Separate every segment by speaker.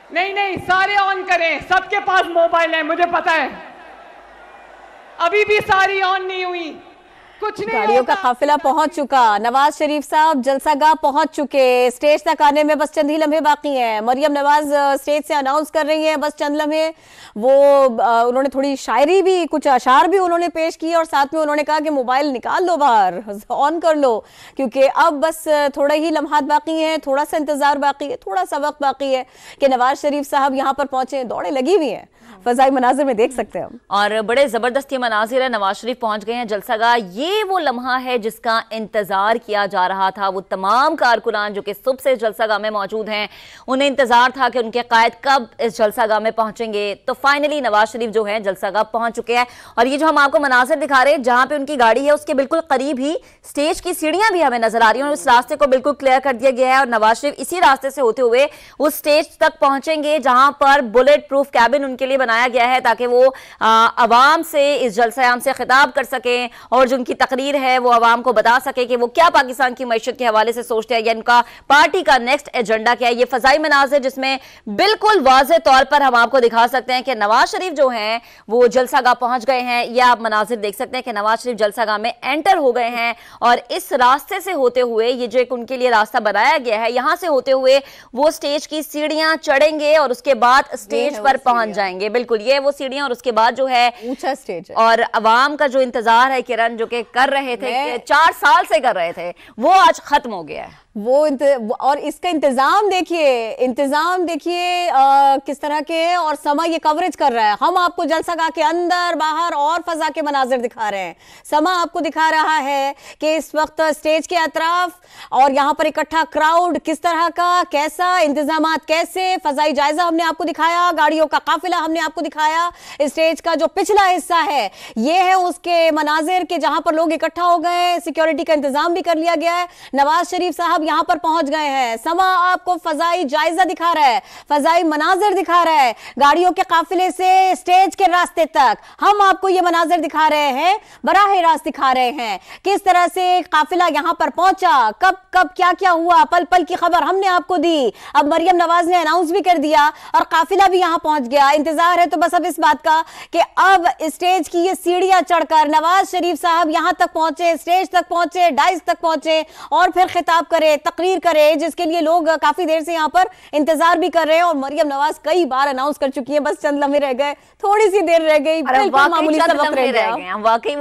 Speaker 1: नहीं नहीं, सारे ऑन करें, सबके पास मोबाइल है, मुझे पता है। अभी भी सारी ऑन नहीं हुई, कुछ नहीं।
Speaker 2: गाड़ियों का काफिला पहुंच चुका, नवाज शरीफ साहब जलसागाह पहुंच चुके, स्टेज तक आने में बस चंद ही लम्हे बाकी हैं। मरियम नवाज स्टेज से अनाउंस कर रही हैं, बस चंद लम्हे। वो उन्होंने थोड़ी शायरी भी, कुछ अशार भी उन्होंने पेश किए और साथ में उन्होंने कहा कि मोबाइल निकाल लो बाहर, ऑन कर लो, क्योंकि अब बस थोड़े ही लम्हात बाकी हैं, थोड़ा सा इंतजार बाकी है, थोड़ा सा वक्त बाकी है कि नवाज शरीफ साहब यहाँ पर पहुंचे। दौड़े लगी हुई हैं, फजाई मनाजिर में देख सकते हैं हम, और
Speaker 3: बड़े जबरदस्त मनाजिर है। नवाज शरीफ पहुंच गए हैं जलसागाह। ये वो लम्हा है जिसका इंतजार किया जा रहा था। वो तमाम कारकुनान जो कि सुबह से जलसागाह में मौजूद हैं, उन्हें इंतजार था कि उनके कायद कब इस जलसागाह में पहुंचेंगे। तो फाइनली नवाज शरीफ जो है जलसागाह पहुंच चुके हैं। और ये जो हम आपको मनाजिर दिखा रहे हैं, जहां पे उनकी गाड़ी है उसके बिल्कुल करीब ही स्टेज की सीढ़ियां भी हमें नजर आ रही है, और उस रास्ते को बिल्कुल क्लियर कर दिया गया है। और नवाज शरीफ इसी रास्ते से होते हुए उस स्टेज तक पहुंचेंगे जहां पर बुलेट प्रूफ कैबिन उनके लिए बनाया गया है, ताकि वो अवाम से इस जलसायाम से खिताब कर सकें और जो उनकी तकरीर है वो अवाम को बता सके कि वो क्या पाकिस्तान की मईशत के हवाले से सोचते हैं या इनका पार्टी का नेक्स्ट एजेंडा क्या है। ये फजाई मनाज़िर जिसमें बिल्कुल वाज़ेह तौर पर हम आपको दिखा सकते हैं कि नवाज शरीफ जो हैं वो जलसागाह पहुंच गए हैं। ये आप मनाजिर देख सकते हैं कि नवाज शरीफ जलसागाह में एंटर हो गए हैं, और इस रास्ते से होते हुए, ये जो एक उनके लिए रास्ता बनाया गया है, यहां से होते हुए वो स्टेज की सीढ़ियां चढ़ेंगे और उसके बाद स्टेज पर पहुंच जाएंगे। बिल्कुल ये वो सीढ़ियां, और उसके बाद जो है
Speaker 2: ऊंचा स्टेज है।
Speaker 3: और अवाम का जो इंतजार है किरण, जो कि कर रहे थे, 4 साल से कर रहे थे, वो आज खत्म हो गया है।
Speaker 2: और इसका इंतजाम देखिए किस तरह के, और समा ये कवरेज कर रहा है। हम आपको जलसागाह के अंदर बाहर और फजा के मनाजिर दिखा रहे हैं। समा आपको दिखा रहा है कि इस वक्त स्टेज के अतराफ और यहाँ पर इकट्ठा क्राउड किस तरह का, कैसा इंतजामात, कैसे फजाई जायजा हमने आपको दिखाया, गाड़ियों का काफिला हमने आपको दिखाया। स्टेज का जो पिछला हिस्सा है ये है उसके मनाजिर के, जहां पर लोग इकट्ठा हो गए, सिक्योरिटी का इंतजाम भी कर लिया गया है। नवाज शरीफ साहब यहां पर पहुंच गए हैं। समा आपको फजाई जायजा दिखा रहा है, फजाई मनाजिर दिखा रहा है, गाड़ियों के काफिले से स्टेज के रास्ते तक हम आपको ये मनाजिर दिखा रहे हैं, बराह रास्त दिखा रहे हैं किस तरह से काफिला यहां पर पहुंचा, कब कब क्या क्या हुआ, पल पल की खबर हमने आपको दी। अब मरियम नवाज ने अनाउंस भी कर दिया और काफिला भी यहां पहुंच गया। इंतजार है तो बस अब इस बात का कि अब स्टेज की ये सीढ़ियां चढ़कर नवाज शरीफ साहब यहां तक पहुंचे, स्टेज तक पहुंचे, डाइस तक पहुंचे और फिर खिताब करे, तकरीर करे, जिसके लिए लोग काफी देर से यहां पर इंतजार भी कर रहे हैं। और मरियम नवाज कई बार अनाउंस कर चुकी है, बस चंद लम्हे रह गए, थोड़ी सी देर रह गई,
Speaker 3: वाकई वो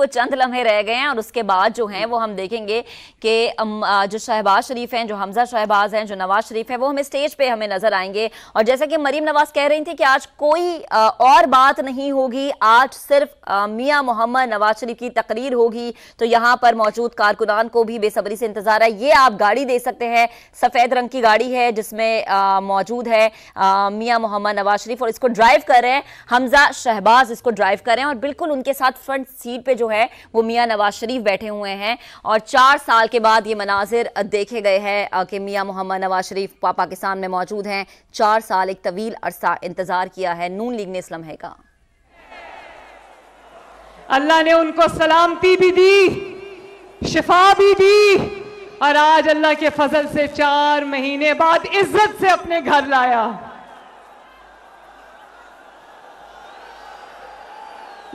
Speaker 3: चंद लम्हे रह गए हैं। और उसके बाद जो है वो हम देखेंगे कि जो शहबाज शरीफ हैं, जो हमजा शहबाज हैं, जो नवाज शरीफ है, वो हमें स्टेज पे हमें नजर आएंगे। और जैसा कि मरियम नवाज कह रही थी कि आज कोई और बात नहीं होगी, आज सिर्फ मियां मोहम्मद नवाज शरीफ की तकरीर होगी। तो यहाँ पर मौजूद कारकुनान को भी बेसब्री से इंतजार है। ये आप गाड़ी देख सकते हैं, सफेद रंग की गाड़ी है जिसमें मौजूद है मियां मोहम्मद नवाज शरीफ, और इसको ड्राइव कर रहे हैं हमजा शहबाज, इसको ड्राइव कर रहे हैं। और बिल्कुल उनके साथ फ्रंट सीट पे जो है वो मियां नवाज शरीफ बैठे हुए हैं। और 4 साल के बाद ये मनाजिर देखे गए हैं कि मियां मोहम्मद नवाज शरीफ पाकिस्तान में मौजूद हैं। 4 साल एक तवील अरसा इंतजार किया है नून लीग ने इस लम्हे का।
Speaker 1: अल्लाह ने उनको सलामती भी दी, शिफा भी दी, और आज अल्लाह के फजल से 4 महीने बाद इज्जत से अपने घर लाया।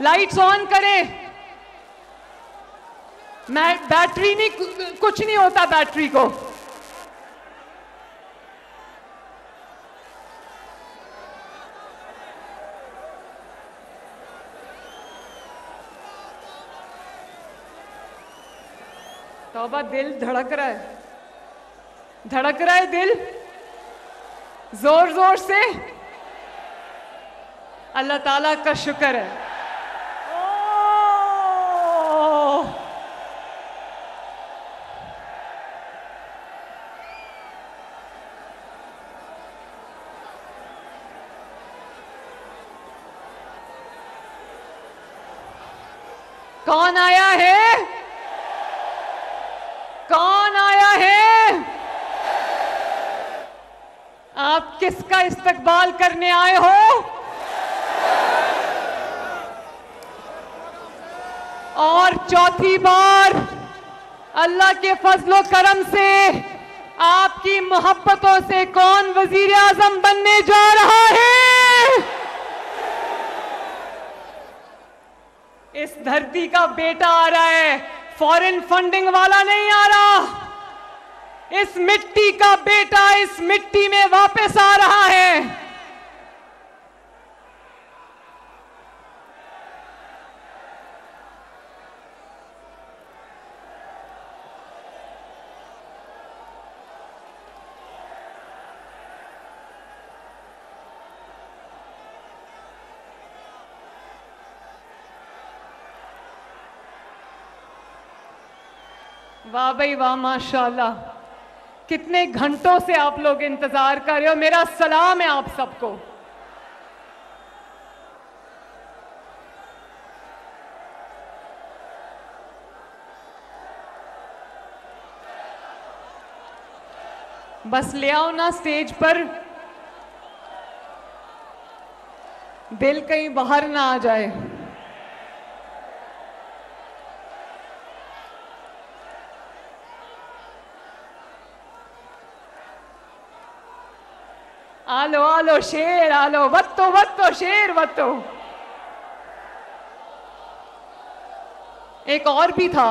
Speaker 1: लाइट्स ऑन करें। मैं बैटरी नहीं, कुछ नहीं होता बैटरी को। तौबा, दिल धड़क रहा है, धड़क रहा है दिल जोर जोर से। अल्लाह ताला का शुक्र है। कौन आया है? कौन आया है? आप किसका इस्तकबाल करने आए हो? और चौथी बार अल्लाह के फजलो करम से आपकी मोहब्बतों से कौन वजीर आजम बनने जा रहा है? इस धरती का बेटा आ रहा है, फॉरेन फंडिंग वाला नहीं आ रहा। इस मिट्टी का बेटा इस मिट्टी में वापस आ रहा है। वाह भाई वाह, माशाल्लाह, कितने घंटों से आप लोग इंतजार कर रहे हो। मेरा सलाम है आप सबको। बस ले आओ ना स्टेज पर, दिल कहीं बाहर ना आ जाए। आलो आलो शेर आलो, वत्तो वत्तो शेर वत्तो। एक और भी था,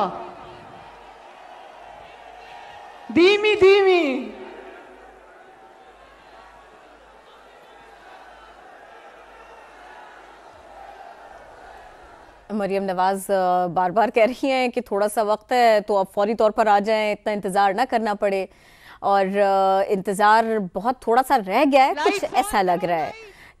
Speaker 1: धीमी धीमी।
Speaker 2: मरियम नवाज बार बार कह रही हैं कि थोड़ा सा वक्त है तो अब फौरी तौर पर आ जाएं, इतना इंतजार ना करना पड़े। और इंतजार बहुत थोड़ा सा रह गया है, कुछ ऐसा लग रहा है,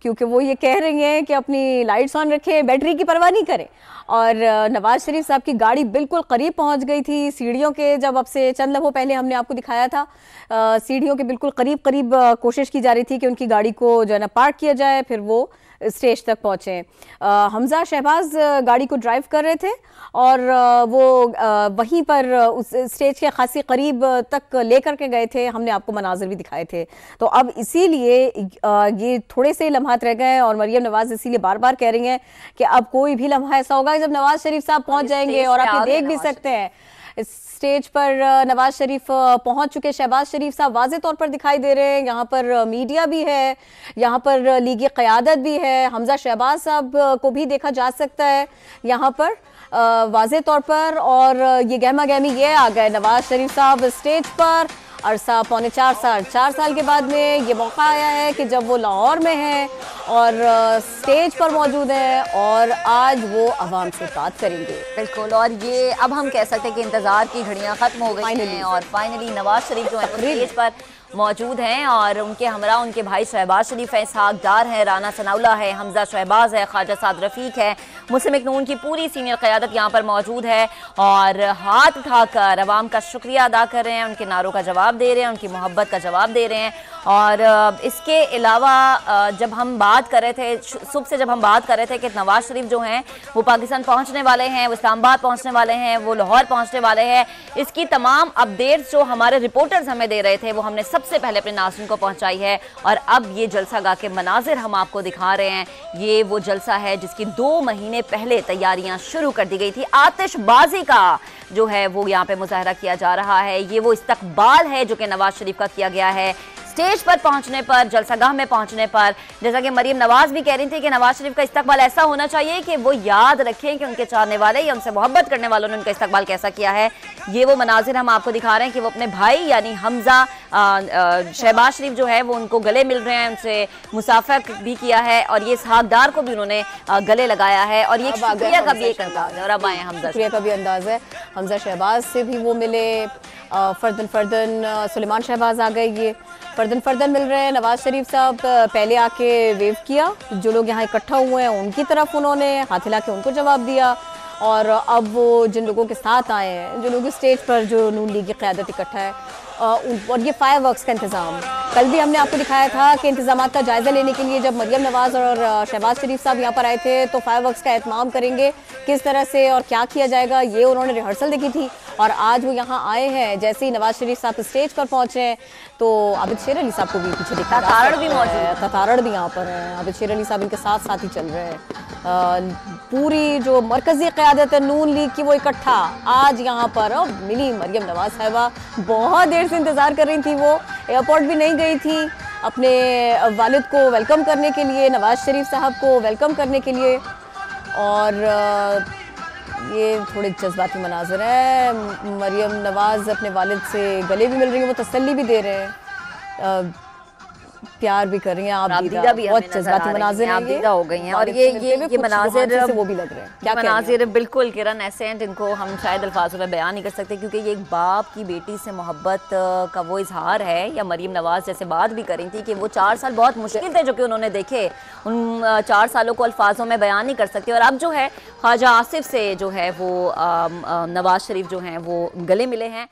Speaker 2: क्योंकि वो ये कह रही हैं कि अपनी लाइट्स ऑन रखें, बैटरी की परवाह नहीं करें। और नवाज शरीफ साहब की गाड़ी बिल्कुल करीब पहुंच गई थी सीढ़ियों के, जब अब से चंद लम्हों पहले हमने आपको दिखाया था, सीढ़ियों के बिल्कुल करीब करीब कोशिश की जा रही थी कि उनकी गाड़ी को जो है ना पार्क किया जाए, फिर वो स्टेज तक पहुंचे। हमजा शहबाज गाड़ी को ड्राइव कर रहे थे और वो वहीं पर उस स्टेज के खासी करीब तक लेकर के गए थे। हमने आपको मनाजिर भी दिखाए थे। तो अब इसीलिए ये थोड़े से लम्हात रह गए और मरियम नवाज इसीलिए बार बार कह रही हैं कि अब कोई भी लम्हा ऐसा होगा जब नवाज शरीफ साहब पहुंच जाएंगे। और आप ये देख भी सकते हैं स्टेज पर नवाज शरीफ पहुंच चुके। शहबाज शरीफ साहब वाज़े तौर पर दिखाई दे रहे हैं। यहाँ पर मीडिया भी है, यहाँ पर लीगी क़यादत भी है। हमजा शहबाज साहब को भी देखा जा सकता है यहाँ पर वाज़े तौर पर। और ये गहमा गहमी ये आ गए, नवाज शरीफ साहब स्टेज पर अरसा पौने 4 साल के बाद में ये मौका आया है कि जब वो लाहौर में हैं और स्टेज पर मौजूद हैं और आज वो आवाम से बात करेंगे।
Speaker 3: बिल्कुल, और ये अब हम कह सकते हैं कि इंतजार की घड़ियां खत्म हो गई हैं और फाइनली नवाज शरीफ जो है स्टेज पर मौजूद हैं और उनके हमरा उनके भाई शहबाज शरीफ हैं, इसहाक डार हैं, राना सनाउल्लाह है, हमजा शहबाज है, ख्वाजा साद रफ़ीक है, मुस्लिम नून की पूरी सीनियर क़यादत यहाँ पर मौजूद है और हाथ उठाकर अवाम का शुक्रिया अदा कर रहे हैं, उनके नारों का जवाब दे रहे हैं, उनकी मोहब्बत का जवाब दे रहे हैं। और इसके अलावा जब हम बात कर रहे थे सुबह से, जब हम बात कर रहे थे कि नवाज शरीफ जो हैं वो पाकिस्तान पहुँचने वाले हैं, वो इस्लामाबाद पहुँचने वाले हैं, वो लाहौर पहुँचने वाले हैं, इसकी तमाम अपडेट्स जो हमारे रिपोर्टर्स हमें दे रहे थे वो हमने सबसे पहले अपने नाज़रीन को पहुंचाई है। और अब ये जलसा गा के मनाजिर हम आपको दिखा रहे हैं। ये वो जलसा है जिसकी 2 महीने पहले तैयारियां शुरू कर दी गई थी। आतिशबाजी का जो है वो यहाँ पे मुजाहरा किया जा रहा है। ये वो इस्तकबाल है जो कि नवाज शरीफ का किया गया है स्टेज पर पहुंचने पर, जलसागाह में पहुंचने पर। जैसा कि मरियम नवाज भी कह रही थी कि नवाज शरीफ का इस्तकबाल ऐसा होना चाहिए कि वो याद रखें कि उनके चाहने वाले या उनसे मोहब्बत करने वालों ने उनका इस्तकबाल कैसा किया है। ये वो मनाजिर हम आपको दिखा रहे हैं कि वो अपने भाई यानी हमजा शहबाज शरीफ जो है वो उनको गले मिल रहे हैं, उनसे मुसाफर भी किया है और ये इसहाक डार को भी उन्होंने गले लगाया है और ये शुक्रिया का भी एक अंदाज है। और अब आए हमजा
Speaker 2: शुक्रिया का भी अंदाज है। हमजा शहबाज से भी वो मिले, फर्दन सुलेमान शहबाज आ गए, ये फर्दन मिल रहे हैं। नवाज शरीफ साहब पहले आके वेव किया, जो लोग यहाँ इकट्ठा हुए हैं उनकी तरफ उन्होंने हाथ हिला के उनको जवाब दिया। और अब वो जिन लोगों के साथ आए हैं, जो लोग स्टेज पर जो नून लीग की क़यादत इकट्ठा है, और ये फायरवर्क्स का इंतज़ाम कल भी हमने आपको दिखाया था कि इंतजाम का जायज़ा लेने के लिए जब मरियम नवाज और शहबाज शरीफ साहब यहाँ पर आए थे तो फायरवर्क्स का एहतमाम करेंगे किस तरह से और क्या किया जाएगा, ये उन्होंने रिहर्सल देखी थी। और आज वो यहाँ आए हैं, जैसे ही नवाज शरीफ साहब स्टेज पर पहुँचे तो आबिद शेर अली साहब को भी पीछे दिखा,
Speaker 3: तातारड़ भी मौजूद है,
Speaker 2: तातारड़ भी यहाँ पर हैं, आबिद शेर अली साहब इनके साथ साथ ही चल रहे हैं। पूरी जो मरकजी क़यादत है नून लीग की वो इकट्ठा आज यहाँ पर मिली मरियम नवाज साहिबा। बहुत देर से इंतज़ार कर रही थी, वो एयरपोर्ट भी नहीं गई थी अपने वालिद को वेलकम करने के लिए, नवाज शरीफ साहब को वेलकम करने के लिए। और ये थोड़े जज्बाती मनाज़र है, मरियम नवाज़ अपने वालिद से गले भी मिल रही हैं, वो तसल्ली भी दे रहे हैं, प्यार भी कर रही हैं। आप दीदा भी बहुत जज्बाती मनाज़िर हैं,
Speaker 3: दीदा हो गई हैं। और ये मनाज़िर
Speaker 2: वो भी लग रहे हैं, क्या
Speaker 3: मनाज़िर बिल्कुल किरण ऐसे हैं जिनको हम शायद अल्फाज़ों में बयान नहीं कर सकते, क्योंकि ये एक बाप की बेटी से मोहब्बत का वो इजहार है। या मरियम नवाज़ जैसे बात भी करी थी कि वो 4 साल बहुत मुश्किल थे जो कि उन्होंने देखे, उन 4 सालों को अल्फाजों में बयान नहीं कर सकते। और अब जो है ख्वाजा आसिफ से जो है वो नवाज शरीफ जो हैं वो गले मिले हैं।